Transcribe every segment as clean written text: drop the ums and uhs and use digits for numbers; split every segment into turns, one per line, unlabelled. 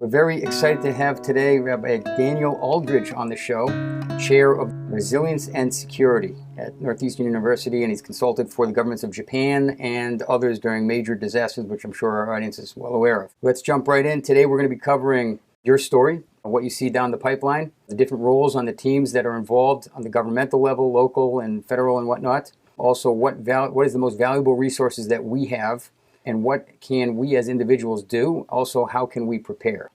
We're very excited to have today Rabbi Daniel Aldrich on the show, Chair of Resilience and Security at Northeastern University, and he's consulted for the governments of Japan and others during major disasters, which I'm sure our audience is well aware of. Let's jump right in. Today we're going to be covering your story, what you see down the pipeline, the different roles on the teams that are involved on the governmental level, local and federal and whatnot. Also, what is the most valuable resources that we have, and what can we as individuals do? Also, how can we prepare?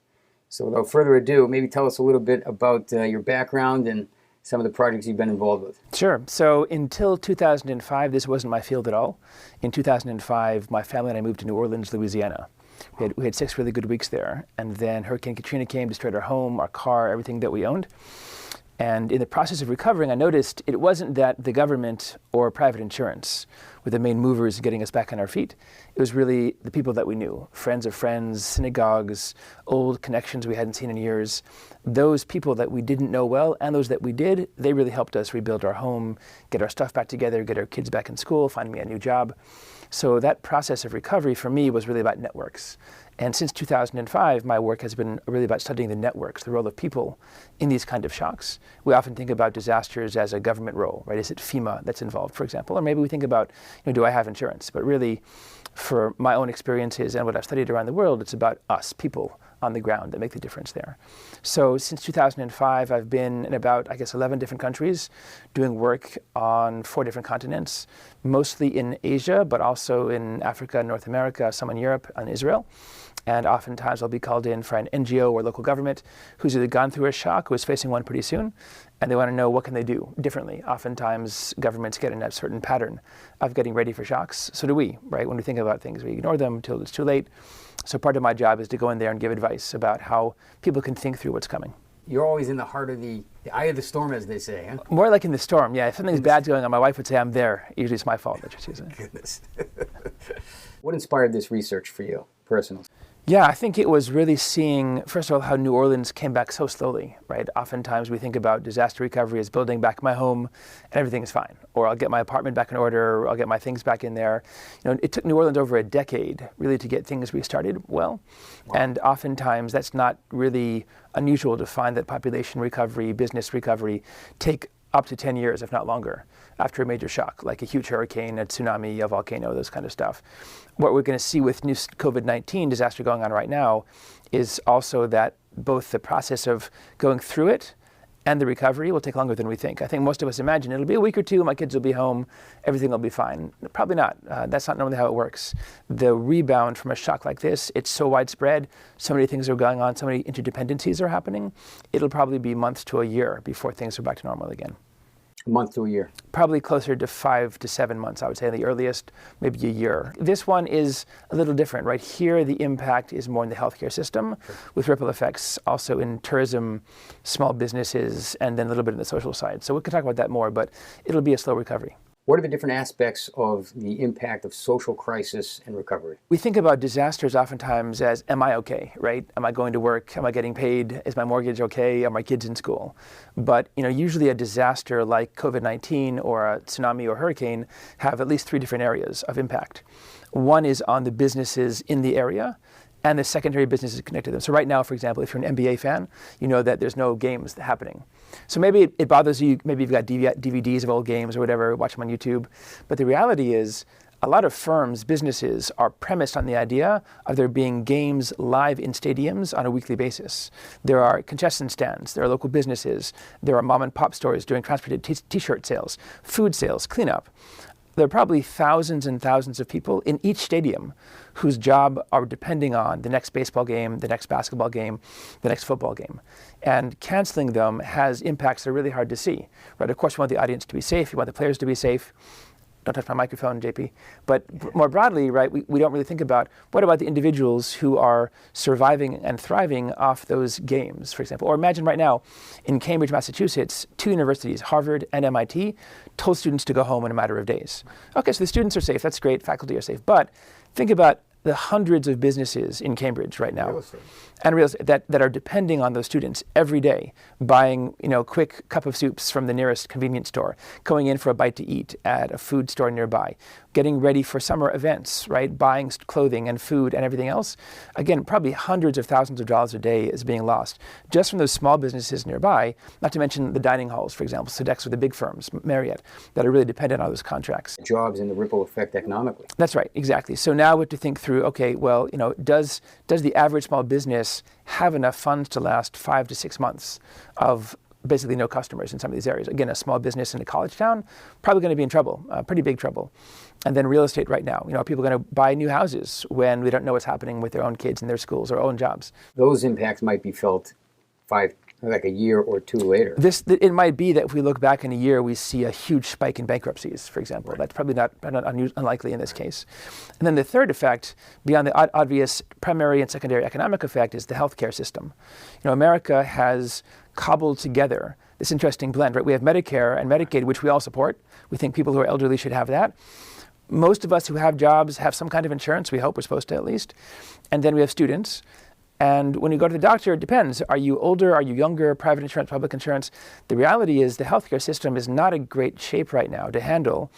So without further ado, maybe tell us a little bit about your background and some of the projects you've been involved with.
Sure. So until 2005, this wasn't my field at all. In 2005, my family and I moved to New Orleans, Louisiana. We had 6 really good weeks there. And then Hurricane Katrina came, destroyed our home, our car, everything that we owned. And in the process of recovering, I noticed it wasn't that the government or private insurance were the main movers getting us back on our feet. It was really the people that we knew, friends of friends, synagogues, old connections we hadn't seen in years. Those people that we didn't know well and those that we did, they really helped us rebuild our home, get our stuff back together, get our kids back in school, find me a new job. So that process of recovery for me was really about networks. And since 2005, my work has been really about studying the networks, the role of people in these kind of shocks. We often think about disasters as a government role, right? Is it FEMA that's involved, for example? Or maybe we think about, do I have insurance? But really, for my own experiences and what I've studied around the world, it's about us, people on the ground that make the difference there. So since 2005, I've been in about, 11 different countries doing work on 4 different continents, mostly in Asia, but also in Africa, North America, some in Europe, and Israel. And oftentimes I'll be called in for an NGO or local government who's either gone through a shock or is facing one pretty soon, and they want to know what can they do differently. Oftentimes governments get in a certain pattern of getting ready for shocks. So do we, right? When we think about things, we ignore them until it's too late. So part of my job is to go in there and give advice about how people can think through what's coming.
You're always in the heart of the eye of the storm, as they say, huh?
More like in the storm, yeah. If something's bad's going on, my wife would say, I'm there. Usually it's my fault that she's using.
Goodness. What inspired this research for you, personally?
Yeah, I think it was really seeing, first of all, how New Orleans came back so slowly, right? Oftentimes we think about disaster recovery as building back my home and everything is fine. Or I'll get my apartment back in order, or I'll get my things back in there. It took New Orleans over a decade really to get things restarted well. Wow. And oftentimes that's not really unusual to find that population recovery, business recovery take up to 10 years, if not longer, after a major shock, like a huge hurricane, a tsunami, a volcano, those kind of stuff. What we're going to see with new COVID-19 disaster going on right now is also that both the process of going through it and the recovery will take longer than we think. I think most of us imagine it'll be a week or two, my kids will be home, everything will be fine. Probably not. That's not normally how it works. The rebound from a shock like this, it's so widespread, so many things are going on, so many interdependencies are happening, it'll probably be months to a year before things are back to normal again.
A month to a year?
Probably closer to 5 to 7 months, I would say, the earliest, maybe a year. This one is a little different, right? Here, the impact is more in the healthcare system, sure, with ripple effects also in tourism, small businesses, and then a little bit in the social side. So we can talk about that more, but it'll be a slow recovery.
What are the different aspects of the impact of social crisis and recovery?
We think about disasters oftentimes as, am I okay, right? Am I going to work? Am I getting paid? Is my mortgage okay? Are my kids in school? But usually a disaster like COVID-19 or a tsunami or hurricane have at least 3 different areas of impact. One is on the businesses in the area, and the secondary businesses connected to them. So right now, for example, if you're an NBA fan, you know that there's no games happening. So maybe it bothers you, maybe you've got DVDs of old games or whatever, watch them on YouTube. But the reality is, a lot of firms, businesses, are premised on the idea of there being games live in stadiums on a weekly basis. There are concession stands, there are local businesses, there are mom and pop stores doing transported t-shirt sales, food sales, cleanup. There are probably thousands and thousands of people in each stadium whose job are depending on the next baseball game, the next basketball game, the next football game. And canceling them has impacts that are really hard to see, right? Of course, we want the audience to be safe. We want the players to be safe. Don't touch my microphone, JP. But more broadly, right, we don't really think about what about the individuals who are surviving and thriving off those games, for example. Or imagine right now in Cambridge, Massachusetts, 2 universities, Harvard and MIT, told students to go home in a matter of days. Okay, so the students are safe. That's great. Faculty are safe. But think about the hundreds of businesses in Cambridge right now. and real estate that are depending on those students every day, buying quick cup of soups from the nearest convenience store, going in for a bite to eat at a food store nearby, getting ready for summer events, right? Buying clothing and food and everything else. Again, probably hundreds of thousands of dollars a day is being lost just from those small businesses nearby, not to mention the dining halls, for example, Sodexo, the big firms, Marriott, that are really dependent on those contracts.
Jobs and the ripple effect economically.
That's right, exactly. So now we have to think through, okay, well, does the average small business have enough funds to last 5 to 6 months of basically no customers in some of these areas? Again, a small business in a college town, probably going to be in trouble, pretty big trouble. And then real estate right now, are people going to buy new houses when we don't know what's happening with their own kids and their schools or own jobs?
Those impacts might be felt like a year or two later.
It might be that if we look back in a year, we see a huge spike in bankruptcies, for example. Right. That's probably not unlikely in this case. And then the third effect, beyond the obvious primary and secondary economic effect, is the healthcare system. America has cobbled together this interesting blend, right? We have Medicare and Medicaid, which we all support. We think people who are elderly should have that. Most of us who have jobs have some kind of insurance. We hope we're supposed to at least. And then we have students. And when you go to the doctor, it depends. Are you older? Are you younger? Private insurance, public insurance? The reality is the healthcare system is not in great shape right now to handle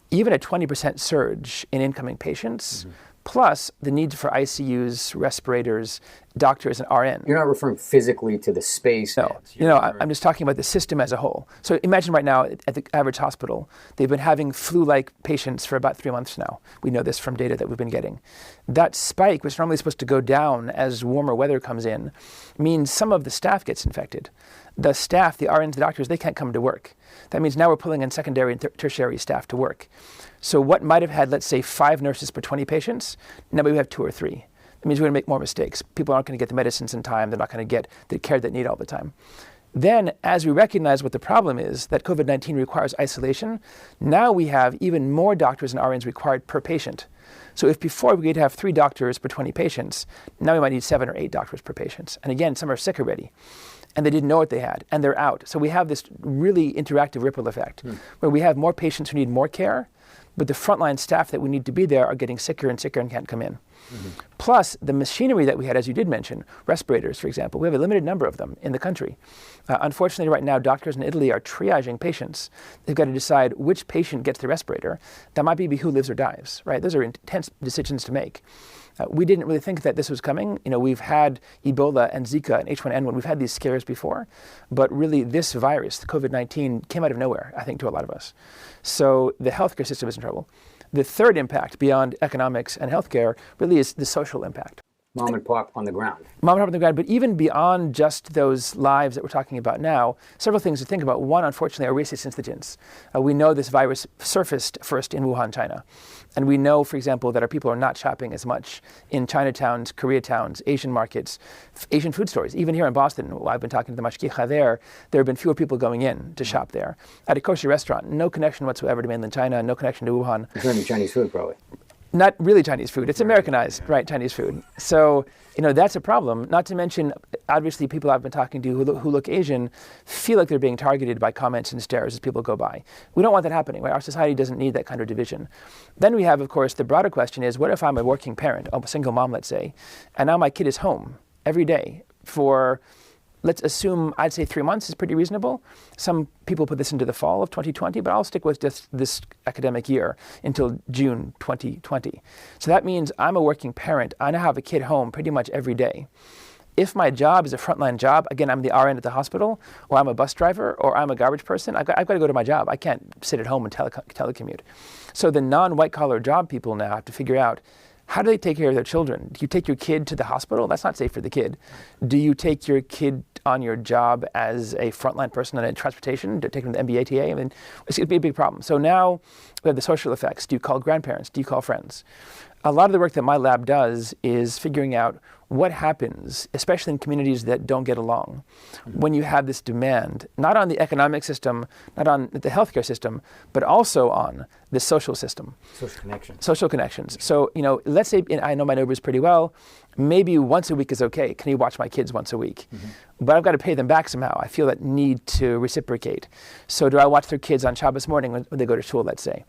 even a 20% surge in incoming patients, plus the need for ICUs, respirators, doctors, and RN.
You're not referring physically to the space.
No, I'm just talking about the system as a whole. So imagine right now at the average hospital, they've been having flu-like patients for about 3 months now. We know this from data that we've been getting. That spike, which is normally supposed to go down as warmer weather comes in, means some of the staff gets infected. The staff, the RNs, the doctors, they can't come to work. That means now we're pulling in secondary and tertiary staff to work. So what might have had, let's say, 5 nurses per 20 patients, now we have 2 or 3. That means we're going to make more mistakes. People aren't going to get the medicines in time. They're not going to get the care they need all the time. Then, as we recognize what the problem is, that COVID-19 requires isolation, now we have even more doctors and RNs required per patient. So if before we could have 3 doctors per 20 patients, now we might need 7 or 8 doctors per patient. And again, some are sick already, and they didn't know what they had, and they're out. So we have this really interactive ripple effect, where we have more patients who need more care, but the frontline staff that we need to be there are getting sicker and sicker and can't come in. Plus, the machinery that we had, as you did mention, respirators, for example, we have a limited number of them in the country. Unfortunately, right now, doctors in Italy are triaging patients. They've got to decide which patient gets the respirator. That might be who lives or dies, right? Those are intense decisions to make. We didn't really think that this was coming. We've had Ebola and Zika and H1N1. We've had these scares before. But really, this virus, the COVID-19, came out of nowhere, I think, to a lot of us. So the healthcare system is in trouble. The third impact, beyond economics and healthcare, really is the social impact.
Mom and pop on the ground.
Mom and pop on the ground, but even beyond just those lives that we're talking about now, several things to think about. One, unfortunately, are racist incidents. We know this virus surfaced first in Wuhan, China. And we know, for example, that our people are not shopping as much in Chinatowns, Koreatowns, Asian markets, Asian food stores. Even here in Boston, I've been talking to the mashgicha there have been fewer people going in to shop there. At a kosher restaurant, no connection whatsoever to mainland China, no connection to Wuhan.
It's going to be Chinese food, probably.
Not really Chinese food. It's Americanized, right, Chinese food. So, that's a problem. Not to mention, obviously, people I've been talking to who look Asian feel like they're being targeted by comments and stares as people go by. We don't want that happening, right? Our society doesn't need that kind of division. Then we have, of course, the broader question is, what if I'm a working parent, a single mom, let's say, and now my kid is home every day for, let's assume, I'd say 3 months is pretty reasonable. Some people put this into the fall of 2020, but I'll stick with just this academic year until June 2020. So that means I'm a working parent. I now have a kid home pretty much every day. If my job is a frontline job, again, I'm the RN at the hospital, or I'm a bus driver, or I'm a garbage person, I've got to go to my job. I can't sit at home and telecommute. So the non-white collar job people now have to figure out, how do they take care of their children? Do you take your kid to the hospital? That's not safe for the kid. Do you take your kid on your job as a frontline person on transportation to take them to the MBATA? I mean, it's going to be a big problem. So now we have the social effects. Do you call grandparents? Do you call friends? A lot of the work that my lab does is figuring out what happens, especially in communities that don't get along, when you have this demand, not on the economic system, not on the healthcare system, but also on the social system.
Social connections.
Social connections. So, let's say I know my neighbors pretty well. Maybe once a week is okay. Can you watch my kids once a week? But I've got to pay them back somehow. I feel that need to reciprocate. So do I watch their kids on Shabbos morning when they go to shul, let's say?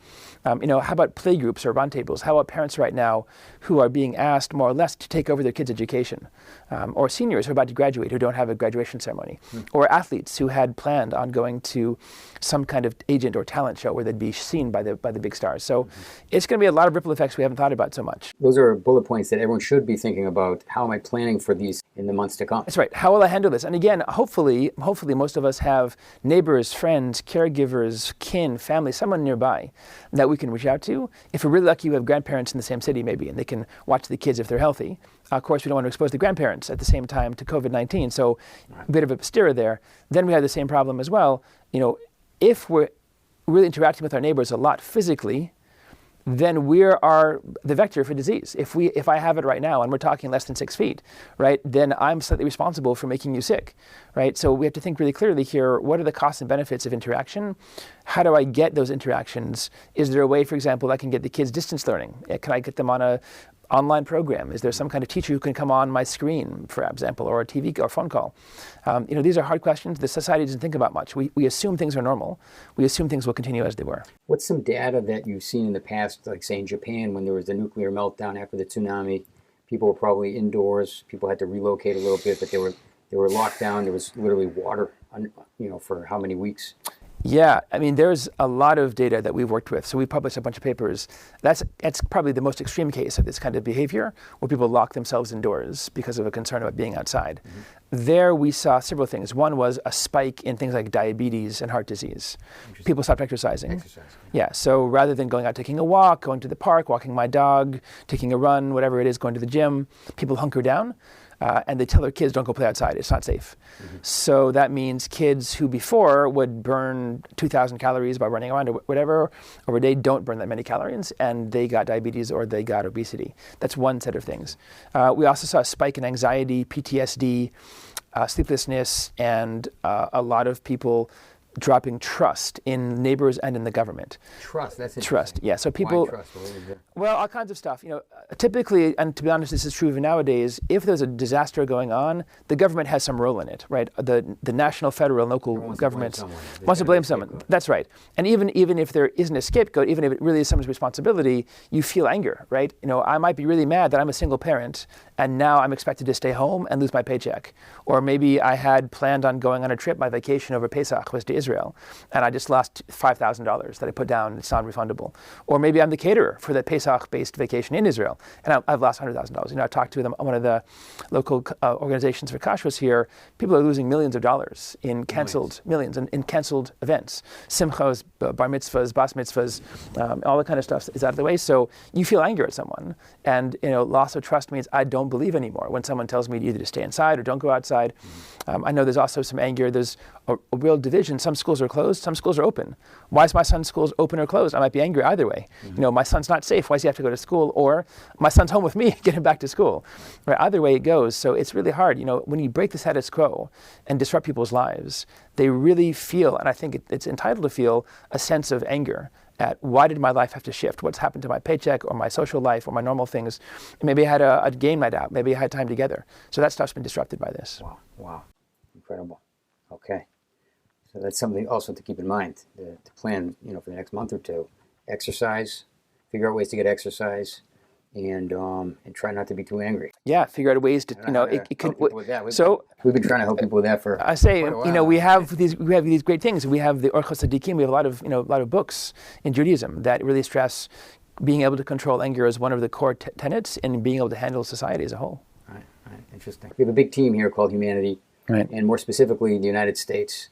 How about play groups or roundtables? How about parents right now who are being asked more or less to take over their kids' education? Or seniors who are about to graduate who don't have a graduation ceremony? Or athletes who had planned on going to some kind of agent or talent show where they'd be seen by the big stars. So it's going to be a lot of ripple effects we haven't thought about so much.
Those are bullet points that everyone should be thinking about. How am I planning for these in the months to come?
That's right. How will I handle this? And again, hopefully most of us have neighbors, friends, caregivers, kin, family, someone nearby that we can reach out to. If we're really lucky, we have grandparents in the same city maybe, and they can watch the kids if they're healthy. Of course, we don't want to expose the grandparents at the same time to COVID-19, so a bit of a stir there. Then we have the same problem as well. If we're really interacting with our neighbors a lot physically, then we are the vector for disease. If I have it right now and we're talking less than 6 feet, right, then I'm slightly responsible for making you sick, right? So we have to think really clearly here, what are the costs and benefits of interaction? How do I get those interactions? Is there a way, for example, I can get the kids distance learning? Can I get them on a online program? Is there some kind of teacher who can come on my screen, for example, or a TV or phone call? These are hard questions. The society doesn't think about much. We assume things are normal. We assume things will continue as they were.
What's some data that you've seen in the past, like say in Japan, when there was the nuclear meltdown after the tsunami? People were probably indoors. People had to relocate a little bit, but they were locked down. There was literally water, for how many weeks?
Yeah, there's a lot of data that we've worked with. So we published a bunch of papers. That's probably the most extreme case of this kind of behavior, where people lock themselves indoors because of a concern about being outside. There we saw several things. One was a spike in things like diabetes and heart disease. People stopped exercising. Yeah, so rather than going out taking a walk, going to the park, walking my dog, taking a run, whatever it is, going to the gym, people hunker down. And they tell their kids, don't go play outside, it's not safe. So that means kids who before would burn 2,000 calories by running around or whatever over a day don't burn that many calories, and they got diabetes or they got obesity. That's one set of things. We also saw a spike in anxiety, PTSD, sleeplessness, and a lot of people dropping trust in neighbors and in the government.
Trust, that's interesting.
Trust, yeah. So people,
why trust?
Well, all kinds of stuff. Typically, and to be honest, this is true even nowadays, if there's a disaster going on, the government has some role in it, right? The national, federal, local governments wants to blame someone. That's right. And even if there isn't a scapegoat, even if it really is someone's responsibility, you feel anger, right? I might be really mad that I'm a single parent and now I'm expected to stay home and lose my paycheck. Or maybe I had planned on going on a trip, my vacation over Pesach was to Israel, and I just lost $5,000 that I put down, it's non-refundable. Or maybe I'm the caterer for the Pesach-based vacation in Israel, and I've lost $100,000. I talked to them, one of the local organizations for kashrus here. People are losing millions of dollars in canceled, millions in canceled events. Simchos, bar mitzvahs, bas mitzvahs, all that kind of stuff is out of the way. So you feel anger at someone, and loss of trust means I don't believe anymore when someone tells me either to stay inside or don't go outside. I know there's also some anger. There's a real division. Some schools are closed, some schools are open. Why is my son's schools open or closed? I might be angry either way. My son's not safe. Why does he have to go to school? Or my son's home with me, get him back to school. Right? Either way it goes. So it's really hard. When you break the status quo and disrupt people's lives, they really feel, and I think it's entitled to feel, a sense of anger at why did my life have to shift? What's happened to my paycheck or my social life or my normal things? Maybe I had a game night out. Maybe I had time together. So that stuff's been disrupted by this.
Wow. Incredible. Okay. So that's something also to keep in mind, to plan, for the next month or two. Exercise, figure out ways to get exercise, and try not to be too angry.
Yeah, figure out ways to, it could. So
we've been trying to help people with that for.
I say, we have these great things. We have the Orchos Tzadikim. We have a lot of books in Judaism that really stress being able to control anger as one of the core tenets in being able to handle society as a whole.
Right. Interesting. We have a big team here called Humanity,
right,
and more specifically the United States.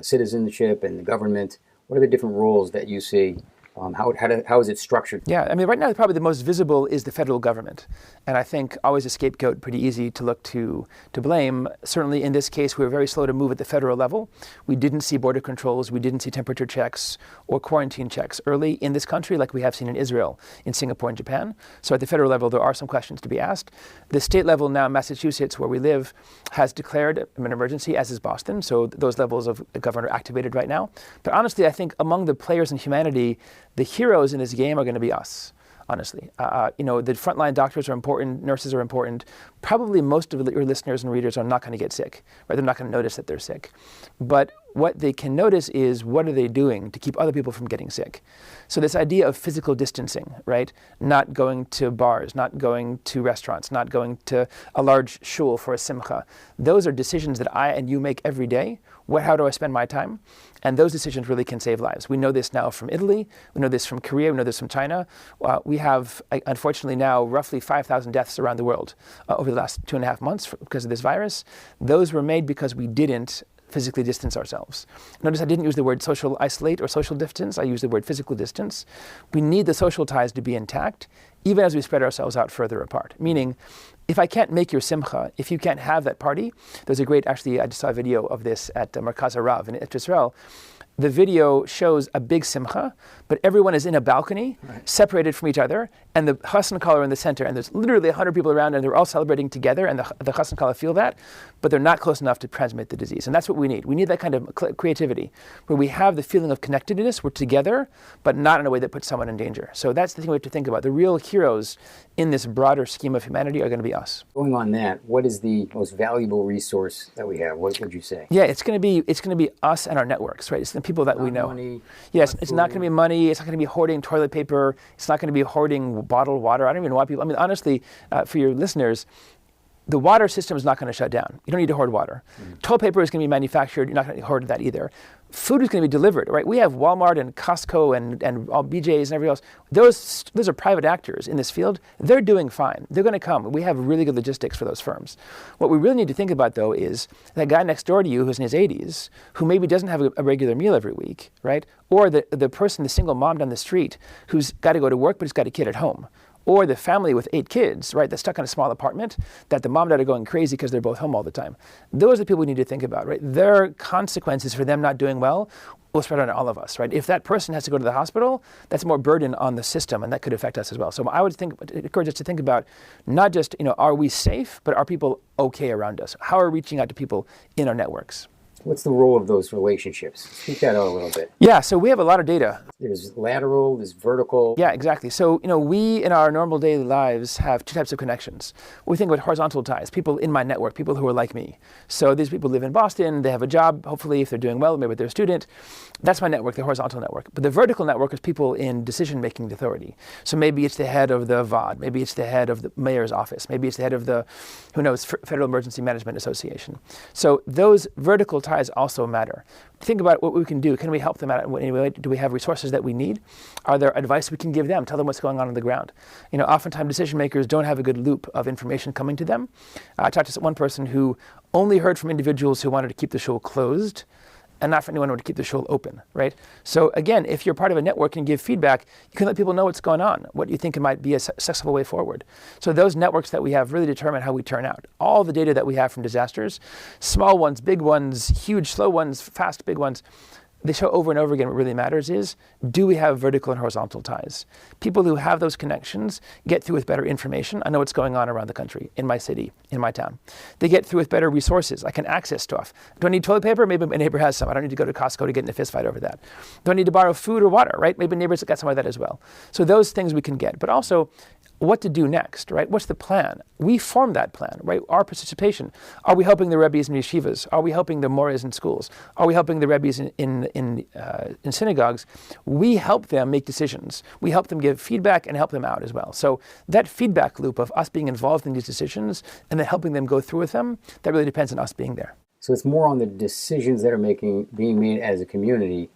Citizenship and the government. What are the different roles that you see? How is it structured?
Yeah, right now probably the most visible is the federal government. And I think always a scapegoat, pretty easy to look to blame. Certainly in this case, we were very slow to move at the federal level. We didn't see border controls, we didn't see temperature checks or quarantine checks early in this country like we have seen in Israel, in Singapore and Japan. So at the federal level, there are some questions to be asked. The state level now, Massachusetts, where we live, has declared an emergency, as is Boston. So those levels of government are activated right now. But honestly, I think among the players in humanity, The heroes in this game are going to be us. Honestly, the frontline doctors are important, nurses are important. Probably most of your listeners and readers are not going to get sick, right? They're not going to notice that they're sick. But what they can notice is what are they doing to keep other people from getting sick? So this idea of physical distancing, right? Not going to bars, not going to restaurants, not going to a large shul for a simcha. Those are decisions that I and you make every day. How do I spend my time? And those decisions really can save lives. We know this now from Italy. We know this from Korea. We know this from China. We have, unfortunately now, roughly 5,000 deaths around the world over the last 2.5 months because of this virus. Those were made because we didn't physically distance ourselves. Notice I didn't use the word social isolate or social distance. I used the word physical distance. We need the social ties to be intact, even as we spread ourselves out further apart. Meaning, if I can't make your simcha, if you can't have that party, there's a great, actually, I just saw a video of this at Merkaz Harav in Israel. The video shows a big simcha, but everyone is in a balcony, separated from each other, and the chassan kala in the center, and there's literally 100 people around, and they're all celebrating together, and the chassan kala feel that, but they're not close enough to transmit the disease. And that's what we need. We need that kind of creativity, where we have the feeling of connectedness, we're together, but not in a way that puts someone in danger. So that's the thing we have to think about. The real heroes in this broader scheme of humanity are going to be us.
Going on that, what is the most valuable resource that we have? What would you say?
Yeah, it's going to be us and our networks, right? It's the people that we know.
Money,
yes, it's not going to be money. It's not going to be hoarding toilet paper. It's not going to be hoarding bottled water. I don't even know why people. I mean, honestly, for your listeners, the water system is not going to shut down. You don't need to hoard water. Toilet paper is going to be manufactured. You're not going to hoard that either. Food is going to be delivered, right? We have Walmart and Costco and all BJ's and everything else. Those are private actors in this field. They're doing fine. They're going to come. We have really good logistics for those firms. What we really need to think about, though, is that guy next door to you who's in his 80s, who maybe doesn't have a regular meal every week, right? Or the person, the single mom down the street who's got to go to work but has got a kid at home. Or the family with 8 kids, right, that's stuck in a small apartment, that the mom and dad are going crazy because they're both home all the time. Those are the people we need to think about, right? Their consequences for them not doing well will spread on all of us, right? If that person has to go to the hospital, that's more burden on the system, and that could affect us as well. So I would encourage us to think about not just, are we safe, but are people okay around us? How are we reaching out to people in our networks?
What's the role of those relationships? Speak that out a little bit.
Yeah, so we have a lot of data.
There's lateral, there's vertical.
Yeah, exactly. So, we in our normal daily lives have 2 types of connections. We think about horizontal ties, people in my network, people who are like me. So these people live in Boston, they have a job, hopefully if they're doing well, maybe they're a student. That's my network, the horizontal network. But the vertical network is people in decision-making authority. So maybe it's the head of the VOD, maybe it's the head of the mayor's office, maybe it's the head of the, Federal Emergency Management Association. So those vertical ties also matter. Think about what we can do. Can we help them out in any way? Do we have resources that we need? Are there advice we can give them? Tell them what's going on the ground. Oftentimes decision makers don't have a good loop of information coming to them. I talked to one person who only heard from individuals who wanted to keep the shul closed and not for anyone who wanted to keep the shul open, right? So again, if you're part of a network and give feedback, you can let people know what's going on, what you think might be a successful way forward. So those networks that we have really determine how we turn out. All the data that we have from disasters, small ones, big ones, huge, slow ones, fast, big ones, they show over and over again what really matters is, do we have vertical and horizontal ties? People who have those connections get through with better information. I know what's going on around the country, in my city, in my town. They get through with better resources. I can access stuff. Do I need toilet paper? Maybe my neighbor has some. I don't need to go to Costco to get in a fist fight over that. Do I need to borrow food or water, right? Maybe neighbors got some of that as well. So those things we can get. But also, what to do next, right? What's the plan? We form that plan, right? Our participation. Are we helping the rebbes in yeshivas? Are we helping the moras in schools? Are we helping the rebbes in synagogues? We help them make decisions. We help them give feedback and help them out as well. So that feedback loop of us being involved in these decisions and then helping them go through with them, that really depends on us being there.
So it's more on the decisions that are being made as a community.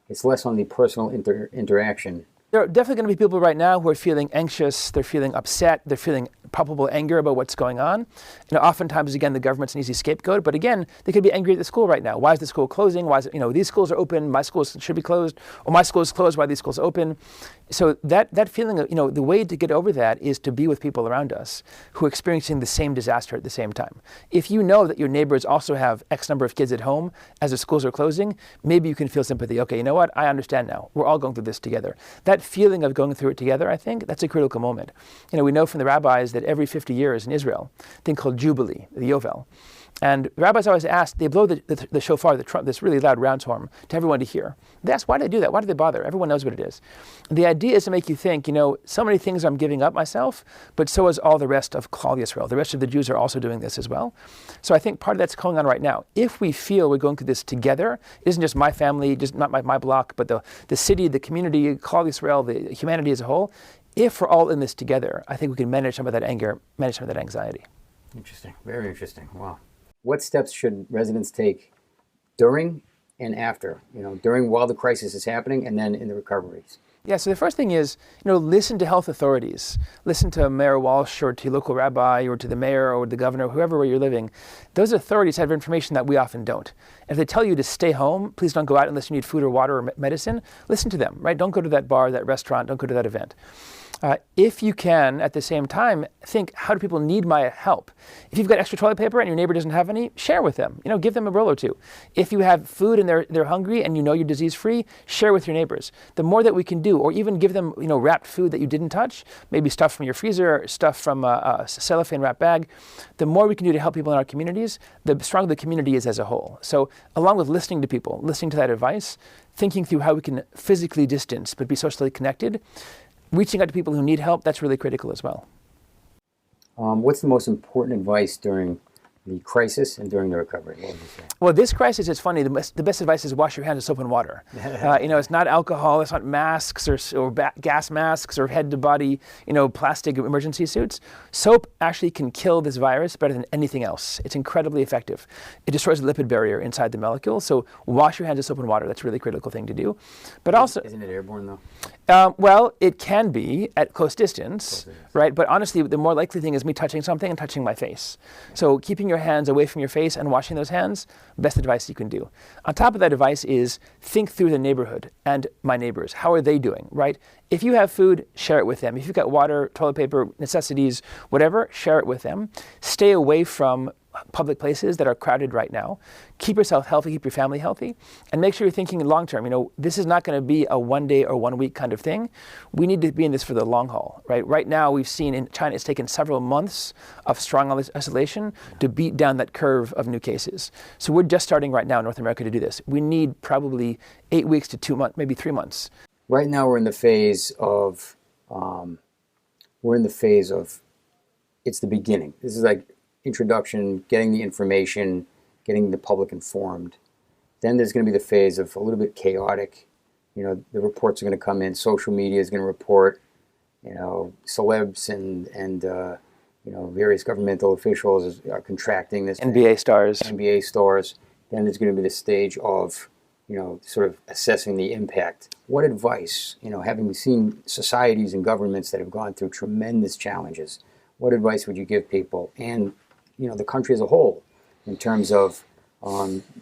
It's less on the personal interaction.
There are definitely going to be people right now who are feeling anxious, they're feeling upset, they're feeling palpable anger about what's going on. Oftentimes, again, the government's an easy scapegoat, but again, they could be angry at the school right now. Why is the school closing? Why is it, these schools are open, my schools should be closed, or my school is closed, why are these schools open? So that feeling of, the way to get over that is to be with people around us who are experiencing the same disaster at the same time. If you know that your neighbors also have X number of kids at home as the schools are closing, maybe you can feel sympathy. Okay, you know what? I understand now. We're all going through this together. That feeling of going through it together, I think, that's a critical moment. We know from the rabbis that every 50 years in Israel, a thing called Jubilee, the Yovel, And rabbis always ask, they blow the shofar, this really loud round horn, to everyone to hear. They ask, why do they do that? Why do they bother? Everyone knows what it is. And the idea is to make you think, so many things I'm giving up myself, but so is all the rest of Klal Yisrael. The rest of the Jews are also doing this as well. So I think part of that's going on right now. If we feel we're going through this together, it isn't just my family, just not my block, but the city, the community, Klal Yisrael, the humanity as a whole. If we're all in this together, I think we can manage some of that anger, manage some of that anxiety.
Interesting. Very interesting. Wow. What steps should residents take during and after, while the crisis is happening and then in the recoveries?
Yeah, so the first thing is, listen to health authorities. Listen to Mayor Walsh or to your local rabbi or to the mayor or the governor, whoever where you're living. Those authorities have information that we often don't. If they tell you to stay home, please don't go out unless you need food or water or medicine, listen to them, right? Don't go to that bar, that restaurant, don't go to that event. If you can, at the same time, think, how do people need my help? If you've got extra toilet paper and your neighbor doesn't have any, share with them. Give them a roll or two. If you have food and they're hungry and you're disease-free, share with your neighbors. The more that we can do, or even give them, wrapped food that you didn't touch, maybe stuff from your freezer, stuff from a cellophane wrap bag, the more we can do to help people in our communities, the stronger the community is as a whole. So along with listening to people, listening to that advice, thinking through how we can physically distance but be socially connected, reaching out to people who need help, that's really critical as well.
What's the most important advice during the crisis and during the recovery? What would you say?
Well, this crisis is funny. The best advice is wash your hands with soap and water. It's not alcohol, it's not masks or gas masks or head-to-body, plastic emergency suits. Soap actually can kill this virus better than anything else. It's incredibly effective. It destroys the lipid barrier inside the molecule. So wash your hands with soap and water. That's a really critical thing to do. But also,
isn't it airborne though?
Well, it can be at close distance, right? But honestly, the more likely thing is me touching something and touching my face. So keeping your hands away from your face and washing those hands, best advice you can do. On top of that advice is think through the neighborhood and my neighbors. How are they doing, right? If you have food, share it with them. If you've got water, toilet paper, necessities, whatever, share it with them. Stay away from public places that are crowded right now. Keep yourself healthy, keep your family healthy, and make sure you're thinking long term. This is not going to be a 1 day or 1 week kind of thing. We need to be in this for the long haul, right? Right now, we've seen in China, it's taken several months of strong isolation to beat down that curve of new cases. So we're just starting right now in North America to do this. We need probably 8 weeks to 2 months, maybe 3 months.
Right now, we're in the phase of, it's the beginning. This is like introduction, getting the information, getting the public informed. Then there's going to be the phase of a little bit chaotic. The reports are going to come in. Social media is going to report. Celebs and various governmental officials are contracting this.
NBA stars.
Then there's going to be the stage of, sort of assessing the impact. What advice, having seen societies and governments that have gone through tremendous challenges, what advice would you give people and the country as a whole in terms of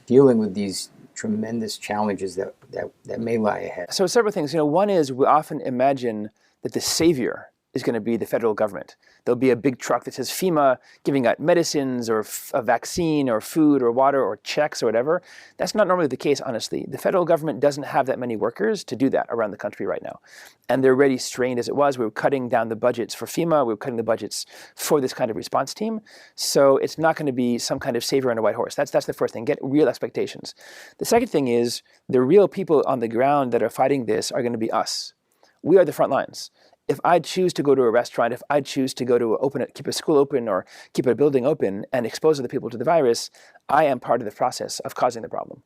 dealing with these tremendous challenges that may lie ahead?
So several things. One is we often imagine that the savior is going to be the federal government. There'll be a big truck that says FEMA giving out medicines or a vaccine or food or water or checks or whatever. That's not normally the case, honestly. The federal government doesn't have that many workers to do that around the country right now. And they're already strained as it was. We were cutting down the budgets for FEMA. We were cutting the budgets for this kind of response team. So it's not going to be some kind of savior on a white horse. That's the first thing. Get real expectations. The second thing is the real people on the ground that are fighting this are going to be us. We are the front lines. If I choose to go to a restaurant, if I choose to go to keep a school open or keep a building open and expose other people to the virus, I am part of the process of causing the problem.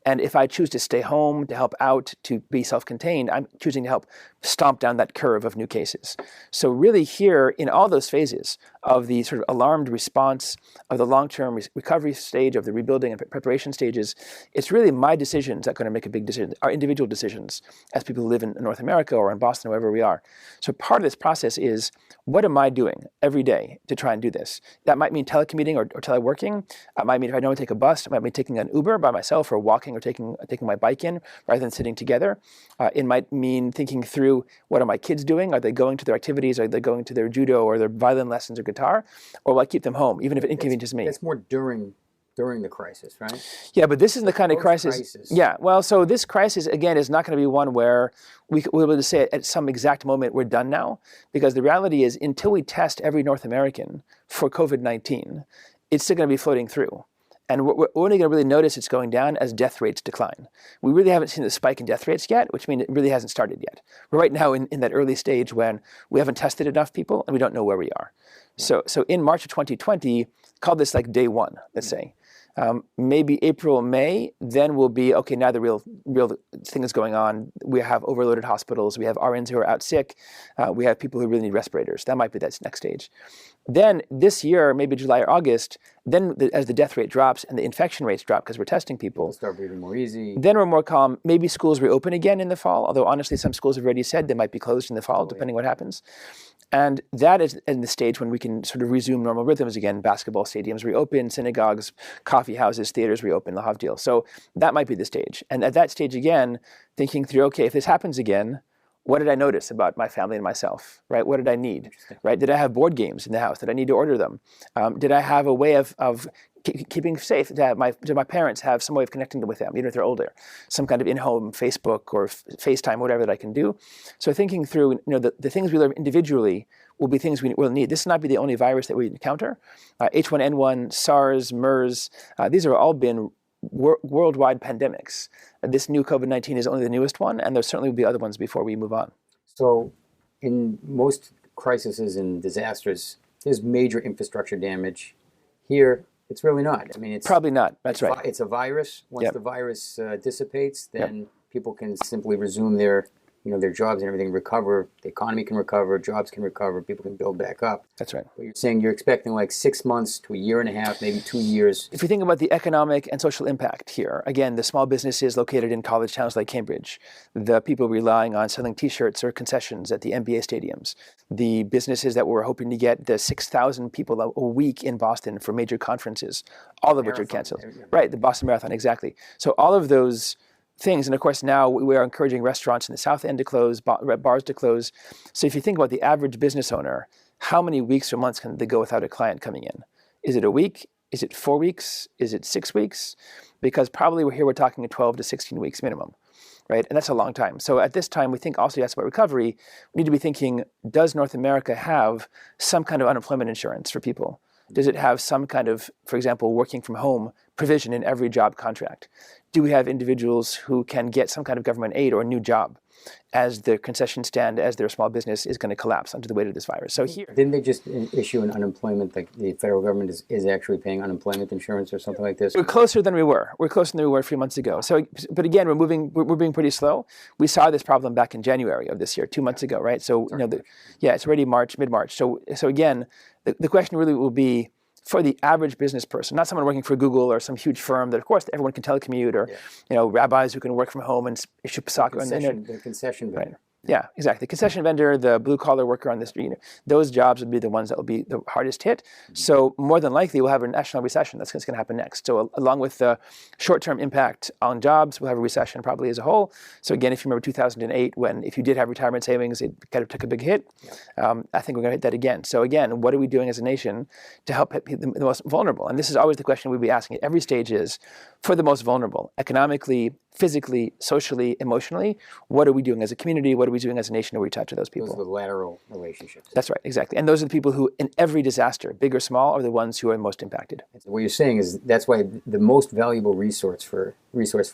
And if I choose to stay home, to help out, to be self-contained, I'm choosing to help stomp down that curve of new cases. So really here, in all those phases of the sort of alarmed response, of the long-term recovery stage, of the rebuilding and preparation stages, it's really my decisions that are going to make a big decision, our individual decisions as people who live in North America or in Boston, wherever we are. So part of this process is, what am I doing every day to try and do this? That might mean telecommuting or teleworking. It might mean if I don't take a bus, it might mean taking an Uber by myself or walking or taking my bike in rather than sitting together. It might mean thinking through, what are my kids doing? Are they going to their activities? Are they going to their judo or their violin lessons or guitar? Or will I keep them home, even if it inconveniences me?
That's more during the crisis, right?
Yeah, but this is the kind of crisis. Yeah, well, so this crisis, again, is not going to be one where we'll be able to say at some exact moment we're done now, because the reality is until we test every North American for COVID-19, it's still going to be floating through. And we're only going to really notice it's going down as death rates decline. We really haven't seen the spike in death rates yet, which means it really hasn't started yet. We're right now in that early stage when we haven't tested enough people and we don't know where we are. So in March of 2020, call this like day one, let's say. Maybe April, May, then we'll be, okay, now the real thing is going on. We have overloaded hospitals. We have RNs who are out sick. We have people who really need respirators. That might be that next stage. Then this year, maybe July or August, then as the death rate drops and the infection rates drop because we're testing people,
start breathing more easy.
Then we're more calm. Maybe schools reopen again in the fall, although honestly, some schools have already said they might be closed in the fall, depending what happens. And that is in the stage when we can sort of resume normal rhythms again. Basketball stadiums reopen, synagogues, coffee houses, theaters reopen, the Havdil. So that might be the stage. And at that stage again, thinking through, okay, if this happens again, what did I notice about my family and myself, right? What did I need, right? Did I have board games in the house? Did I need to order them? Did I have a way of keeping safe? Did my parents have some way of connecting with them, even if they're older? Some kind of in-home Facebook or FaceTime, whatever that I can do. So thinking through, the things we learn individually will be things we will need. This will not be the only virus that we encounter. H1N1, SARS, MERS, these have all been worldwide pandemics. This new COVID-19 is only the newest one, and there certainly will be other ones before we move on.
So in most crises and disasters, there's major infrastructure damage. Here, it's really not. I mean, it's
probably not. That's right.
It's a virus. Once the virus dissipates, then people can simply resume their jobs and everything, recover. The economy can recover, jobs can recover, people can build back up.
That's right.
But you're saying you're expecting like 6 months to a year and a half, maybe 2 years.
If you think about the economic and social impact here, again, the small businesses located in college towns like Cambridge, the people relying on selling T-shirts or concessions at the NBA stadiums, the businesses that were hoping to get the 6,000 people a week in Boston for major conferences, all of which are canceled. Right, the Boston Marathon, exactly. So all of those things, and of course now we are encouraging restaurants in the South End to close, bars to close. So if you think about the average business owner, how many weeks or months can they go without a client coming in? Is it a week? Is it 4 weeks? Is it 6 weeks? Because probably we're talking 12 to 16 weeks minimum, right? And that's a long time. So at this time, we think also, yes, about recovery, we need to be thinking, does North America have some kind of unemployment insurance for people? Does it have some kind of, for example, working from home provision in every job contract? Do we have individuals who can get some kind of government aid or a new job as their concession stand, as their small business is going to collapse under the weight of this virus? So here,
didn't they just issue an unemployment, like the federal government is actually paying unemployment insurance or something like this?
We're closer than we were. We're closer than we were a few months ago. So, but again, we're being pretty slow. We saw this problem back in January of this year, 2 months ago, right? So, it's already mid-March. So again, the question really will be, for the average business person, not someone working for Google or some huge firm that, of course, everyone can telecommute, or rabbis who can work from home and issue pesach on the internet.
The concession vendor.
Right. Yeah, exactly. The concession vendor, the blue-collar worker on the street, those jobs would be the ones that will be the hardest hit. Mm-hmm. So more than likely, we'll have a national recession. That's what's going to happen next. So along with the short-term impact on jobs, we'll have a recession probably as a whole. So again, if you remember 2008, when if you did have retirement savings, it kind of took a big hit. Yeah. I think we're going to hit that again. So again, what are we doing as a nation to help the most vulnerable? And this is always the question we'd be asking at every stage is, for the most vulnerable, economically, physically, socially, emotionally, what are we doing as a community? What are we doing as a nation to reach out to those people?
Those are the lateral relationships.
That's right, exactly. And those are the people who, in every disaster, big or small, are the ones who are most impacted.
What you're saying is that's why the most valuable resource for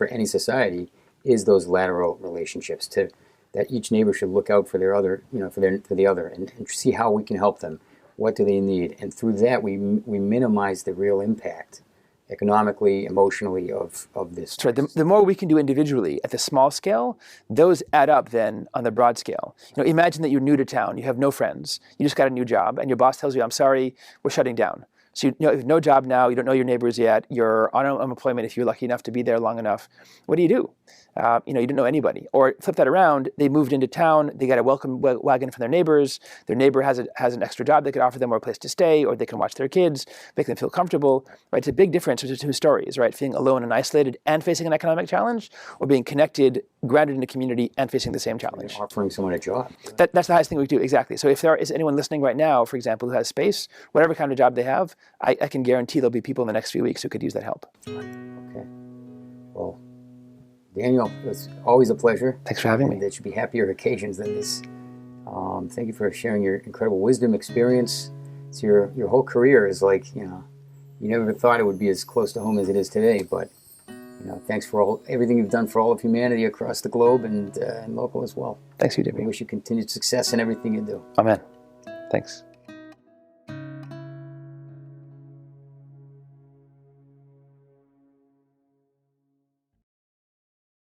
any society is those lateral relationships. That each neighbor should look out for their other, for the other, and see how we can help them. What do they need? And through that, we minimize the real impact, economically, emotionally, of this.
That's right. The more we can do individually at the small scale, those add up then on the broad scale. Imagine that you're new to town, you have no friends, you just got a new job, and your boss tells you, I'm sorry, we're shutting down. So you have no job now, you don't know your neighbors yet, you're on unemployment if you're lucky enough to be there long enough. What do? You don't know anybody. Or flip that around, they moved into town, they got a welcome wagon from their neighbor has an extra job they could offer them, or a place to stay, or they can watch their kids, make them feel comfortable. Right? It's a big difference between two stories, right? Feeling alone and isolated and facing an economic challenge, or being connected, grounded in a community, and facing the same challenge.
And offering someone a job.
That's the highest thing we do, exactly. So if there is anyone listening right now, for example, who has space, whatever kind of job they have, I can guarantee there'll be people in the next few weeks who could use that help.
Okay. Well, Daniel, it's always a pleasure.
Thanks for having me.
There should be happier occasions than this. Thank you for sharing your incredible wisdom, experience. So your whole career is like, you never thought it would be as close to home as it is today. But thanks for everything you've done for all of humanity across the globe and local as well.
Thanks, you,
We
Jimmy.
wish you continued success in everything you do.
Amen. Thanks.